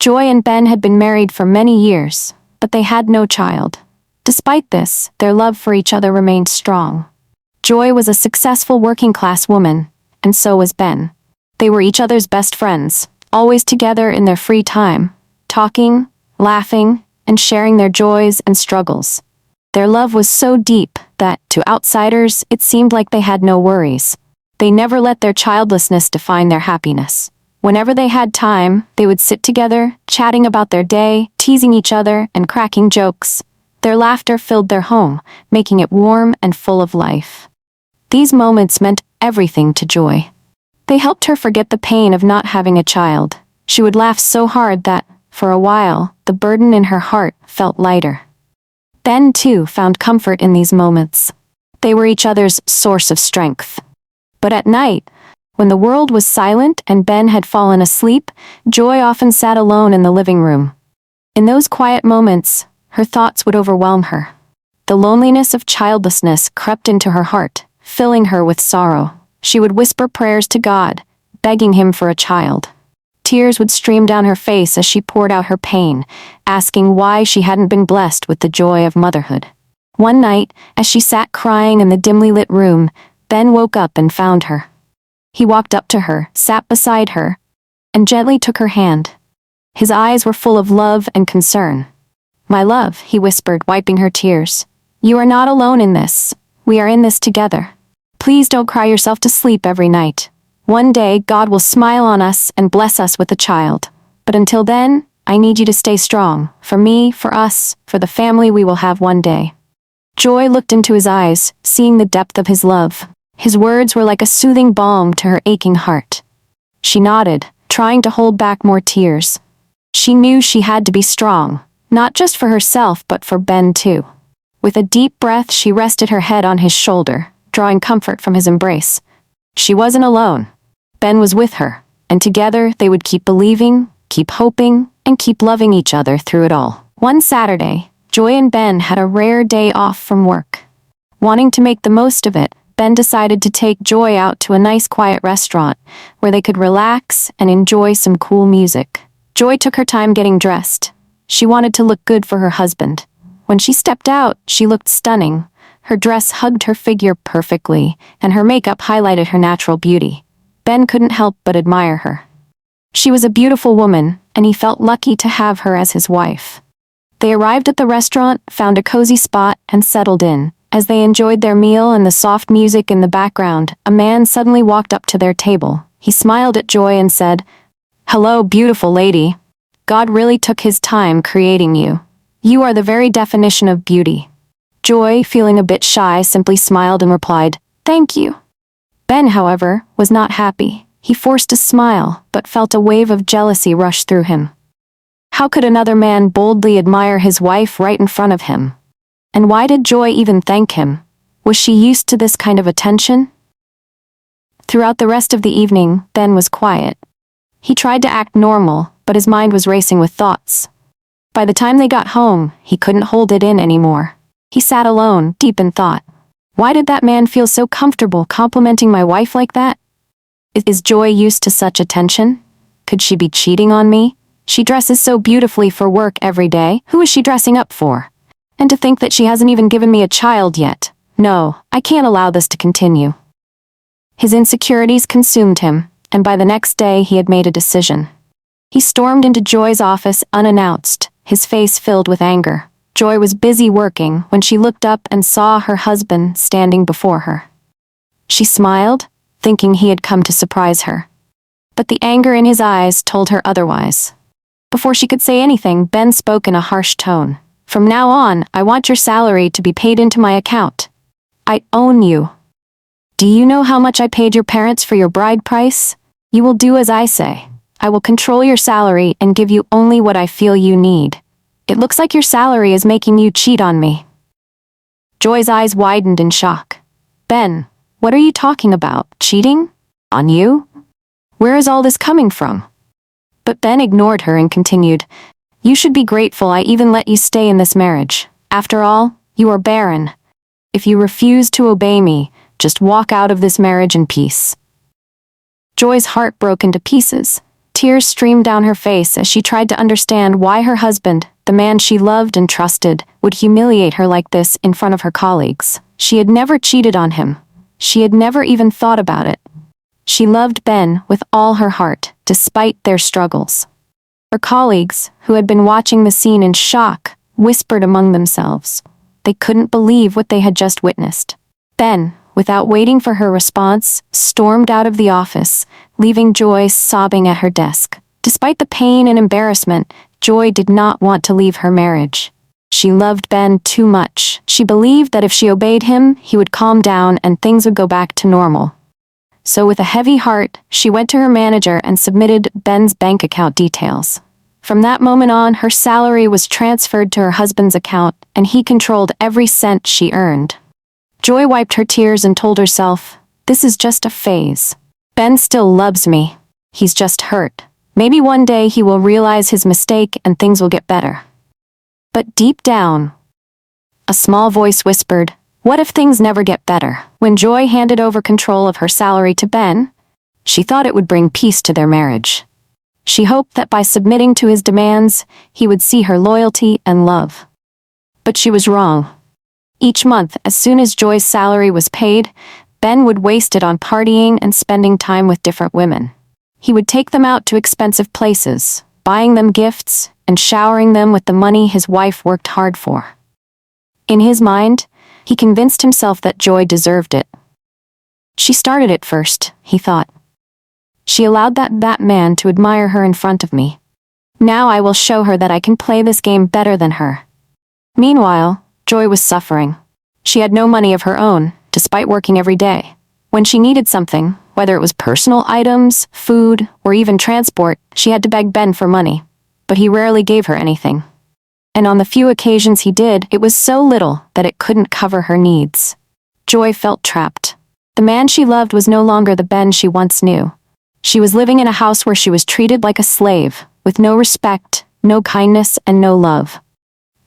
Joy and Ben had been married for many years, but they had no child. Despite this, their love for each other remained strong. Joy was a successful working-class woman, and so was Ben. They were each other's best friends, always together in their free time, talking, laughing, and sharing their joys and struggles. Their love was so deep that, to outsiders, it seemed like they had no worries. They never let their childlessness define their happiness. Whenever they had time, they would sit together, chatting about their day, teasing each other, and cracking jokes. Their laughter filled their home, making it warm and full of life. These moments meant everything to Joy. They helped her forget the pain of not having a child. She would laugh so hard that, for a while, the burden in her heart felt lighter. Ben, too, found comfort in these moments. They were each other's source of strength. But at night, when the world was silent and Ben had fallen asleep, Joy often sat alone in the living room. In those quiet moments, her thoughts would overwhelm her. The loneliness of childlessness crept into her heart, filling her with sorrow. She would whisper prayers to God, begging him for a child. Tears would stream down her face as she poured out her pain, asking why she hadn't been blessed with the joy of motherhood. One night, as she sat crying in the dimly lit room, Ben woke up and found her. He walked up to her, sat beside her, and gently took her hand. His eyes were full of love and concern. "My love," he whispered, wiping her tears. "You are not alone in this. We are in this together. Please don't cry yourself to sleep every night. One day, God will smile on us and bless us with a child. But until then, I need you to stay strong, for me, for us, for the family we will have one day." Joy looked into his eyes, seeing the depth of his love. His words were like a soothing balm to her aching heart. She nodded, trying to hold back more tears. She knew she had to be strong, not just for herself but for Ben too. With a deep breath, she rested her head on his shoulder, drawing comfort from his embrace. She wasn't alone. Ben was with her, and together they would keep believing, keep hoping, and keep loving each other through it all. One Saturday, Joy and Ben had a rare day off from work. Wanting to make the most of it, Ben decided to take Joy out to a nice quiet restaurant where they could relax and enjoy some cool music. Joy took her time getting dressed. She wanted to look good for her husband. When she stepped out, she looked stunning. Her dress hugged her figure perfectly, and her makeup highlighted her natural beauty. Ben couldn't help but admire her. She was a beautiful woman, and he felt lucky to have her as his wife. They arrived at the restaurant, found a cozy spot, and settled in. As they enjoyed their meal and the soft music in the background, a man suddenly walked up to their table. He smiled at Joy and said, "Hello, beautiful lady. God really took his time creating you. You are the very definition of beauty." Joy, feeling a bit shy, simply smiled and replied, "Thank you." Ben, however, was not happy. He forced a smile, but felt a wave of jealousy rush through him. How could another man boldly admire his wife right in front of him? And why did Joy even thank him? Was she used to this kind of attention? Throughout the rest of the evening, Ben was quiet. He tried to act normal, but his mind was racing with thoughts. By the time they got home, he couldn't hold it in anymore. He sat alone, deep in thought. Why did that man feel so comfortable complimenting my wife like that? Is Joy used to such attention? Could she be cheating on me? She dresses so beautifully for work every day. Who is she dressing up for? And to think that she hasn't even given me a child yet. No, I can't allow this to continue. His insecurities consumed him, and by the next day he had made a decision. He stormed into Joy's office unannounced, his face filled with anger. Joy was busy working when she looked up and saw her husband standing before her. She smiled, thinking he had come to surprise her. But the anger in his eyes told her otherwise. Before she could say anything, Ben spoke in a harsh tone. "From now on, I want your salary to be paid into my account. I own you. Do you know how much I paid your parents for your bride price? You will do as I say. I will control your salary and give you only what I feel you need. It looks like your salary is making you cheat on me." Joy's eyes widened in shock. "Ben, what are you talking about? Cheating? On you? Where is all this coming from?" But Ben ignored her and continued, "You should be grateful I even let you stay in this marriage. After all, you are barren. If you refuse to obey me, just walk out of this marriage in peace." Joy's heart broke into pieces. Tears streamed down her face as she tried to understand why her husband, the man she loved and trusted, would humiliate her like this in front of her colleagues. She had never cheated on him. She had never even thought about it. She loved Ben with all her heart, despite their struggles. Her colleagues, who had been watching the scene in shock, whispered among themselves. They couldn't believe what they had just witnessed. Ben, without waiting for her response, stormed out of the office, leaving Joy sobbing at her desk. Despite the pain and embarrassment, Joy did not want to leave her marriage. She loved Ben too much. She believed that if she obeyed him, he would calm down and things would go back to normal. So with a heavy heart, she went to her manager and submitted Ben's bank account details. From that moment on, her salary was transferred to her husband's account, and he controlled every cent she earned. Joy wiped her tears and told herself, "This is just a phase. Ben still loves me. He's just hurt. Maybe one day he will realize his mistake and things will get better." But deep down, a small voice whispered, "What if things never get better?" When Joy handed over control of her salary to Ben, she thought it would bring peace to their marriage. She hoped that by submitting to his demands, he would see her loyalty and love. But she was wrong. Each month, as soon as Joy's salary was paid, Ben would waste it on partying and spending time with different women. He would take them out to expensive places, buying them gifts, and showering them with the money his wife worked hard for. In his mind, he convinced himself that Joy deserved it. She started it first, he thought. She allowed that man to admire her in front of me. Now I will show her that I can play this game better than her. Meanwhile, Joy was suffering. She had no money of her own, despite working every day. When she needed something, whether it was personal items, food, or even transport, she had to beg Ben for money. But he rarely gave her anything. And on the few occasions he did, it was so little that it couldn't cover her needs. Joy felt trapped. The man she loved was no longer the Ben she once knew. She was living in a house where she was treated like a slave, with no respect, no kindness, and no love.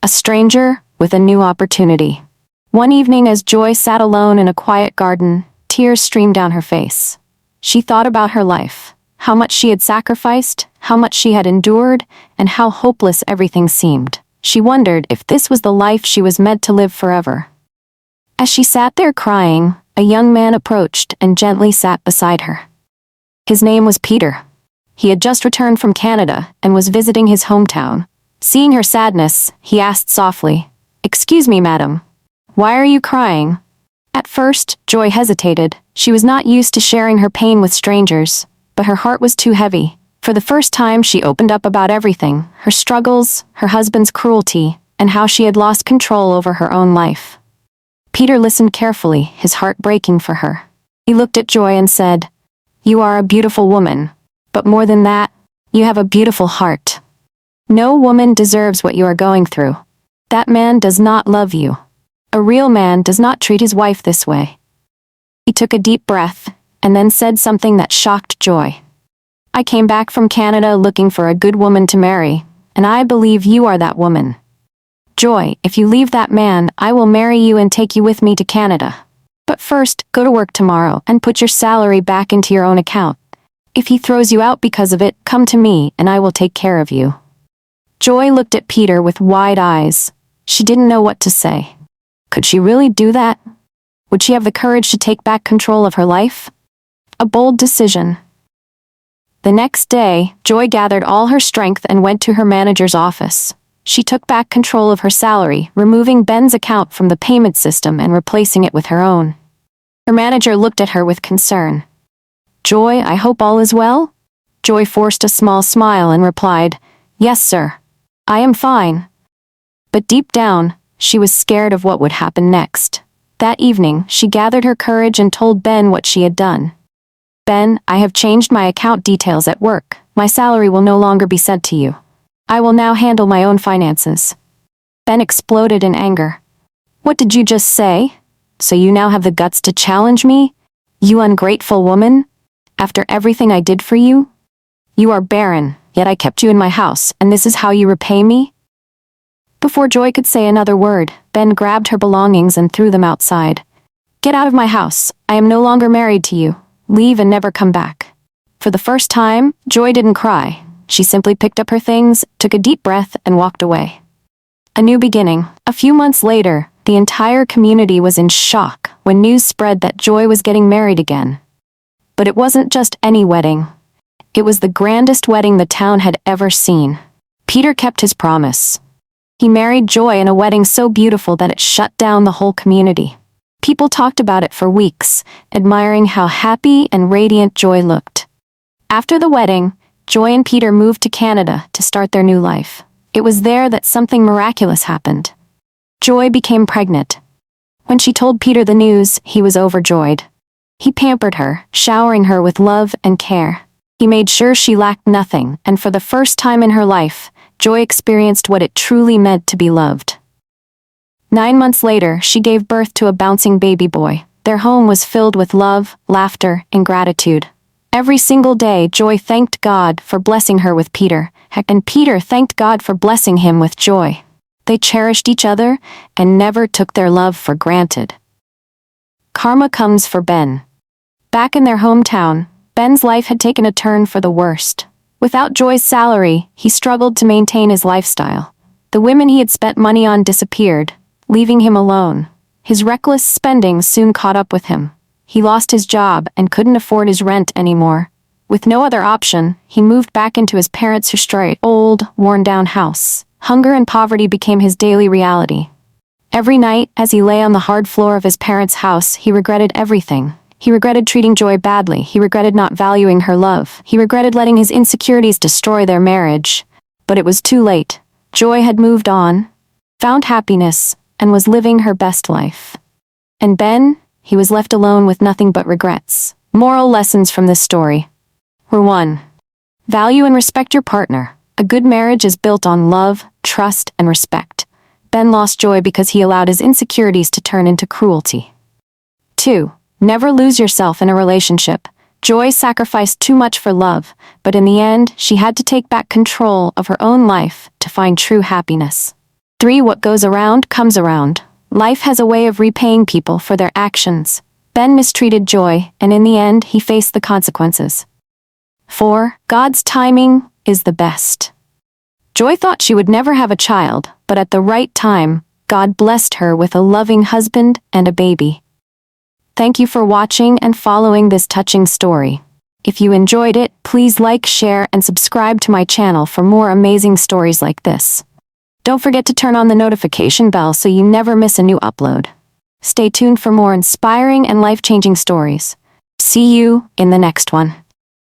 A stranger with a new opportunity. One evening as Joy sat alone in a quiet garden, tears streamed down her face. She thought about her life, how much she had sacrificed, how much she had endured, and how hopeless everything seemed. She wondered if this was the life she was meant to live forever. As she sat there crying, a young man approached and gently sat beside her. His name was Peter. He had just returned from Canada and was visiting his hometown. Seeing her sadness, he asked softly, "Excuse me, madam. Why are you crying?" At first, Joy hesitated. She was not used to sharing her pain with strangers, but her heart was too heavy. For the first time, she opened up about everything, her struggles, her husband's cruelty, and how she had lost control over her own life. Peter listened carefully, his heart breaking for her. He looked at Joy and said, "You are a beautiful woman, but more than that, you have a beautiful heart. No woman deserves what you are going through. That man does not love you. A real man does not treat his wife this way." He took a deep breath, and then said something that shocked Joy. "I came back from Canada looking for a good woman to marry, and I believe you are that woman. Joy, if you leave that man, I will marry you and take you with me to Canada. But first, go to work tomorrow and put your salary back into your own account. If he throws you out because of it, come to me and I will take care of you." Joy looked at Peter with wide eyes. She didn't know what to say. Could she really do that? Would she have the courage to take back control of her life? A bold decision. The next day, Joy gathered all her strength and went to her manager's office. She took back control of her salary, removing Ben's account from the payment system and replacing it with her own. Her manager looked at her with concern. "Joy, I hope all is well?" Joy forced a small smile and replied, "Yes, sir. I am fine." But deep down, she was scared of what would happen next. That evening, she gathered her courage and told Ben what she had done. "Ben, I have changed my account details at work. My salary will no longer be sent to you. I will now handle my own finances." Ben exploded in anger. "What did you just say? So you now have the guts to challenge me? You ungrateful woman? After everything I did for you? You are barren, yet I kept you in my house, and this is how you repay me?" Before Joy could say another word, Ben grabbed her belongings and threw them outside. "Get out of my house. I am no longer married to you. Leave and never come back." For the first time, Joy didn't cry. She simply picked up her things, took a deep breath, and walked away. A new beginning. A few months later, the entire community was in shock when news spread that Joy was getting married again. But it wasn't just any wedding. It was the grandest wedding the town had ever seen. Peter kept his promise. He married Joy in a wedding so beautiful that it shut down the whole community. People talked about it for weeks, admiring how happy and radiant Joy looked. After the wedding, Joy and Peter moved to Canada to start their new life. It was there that something miraculous happened. Joy became pregnant. When she told Peter the news, he was overjoyed. He pampered her, showering her with love and care. He made sure she lacked nothing, and for the first time in her life, Joy experienced what it truly meant to be loved. 9 months later, she gave birth to a bouncing baby boy. Their home was filled with love, laughter, and gratitude. Every single day, Joy thanked God for blessing her with Peter, and Peter thanked God for blessing him with Joy. They cherished each other and never took their love for granted. Karma comes for Ben. Back in their hometown, Ben's life had taken a turn for the worst. Without Joy's salary, he struggled to maintain his lifestyle. The women he had spent money on disappeared, leaving him alone. His reckless spending soon caught up with him. He lost his job and couldn't afford his rent anymore. With no other option, he moved back into his parents' historic, old, worn-down house. Hunger and poverty became his daily reality. Every night, as he lay on the hard floor of his parents' house, he regretted everything. He regretted treating Joy badly. He regretted not valuing her love. He regretted letting his insecurities destroy their marriage. But it was too late. Joy had moved on, found happiness, and was living her best life. And Ben, he was left alone with nothing but regrets. Moral lessons from this story were 1. Value and respect your partner. A good marriage is built on love, trust, and respect. Ben lost Joy because he allowed his insecurities to turn into cruelty. 2. Never lose yourself in a relationship. Joy sacrificed too much for love, but in the end, she had to take back control of her own life to find true happiness. 3. What goes around comes around. Life has a way of repaying people for their actions. Ben mistreated Joy, and in the end, he faced the consequences. 4. God's timing is the best. Joy thought she would never have a child, but at the right time, God blessed her with a loving husband and a baby. Thank you for watching and following this touching story. If you enjoyed it, please like, share, and subscribe to my channel for more amazing stories like this. Don't forget to turn on the notification bell so you never miss a new upload. Stay tuned for more inspiring and life-changing stories. See you in the next one.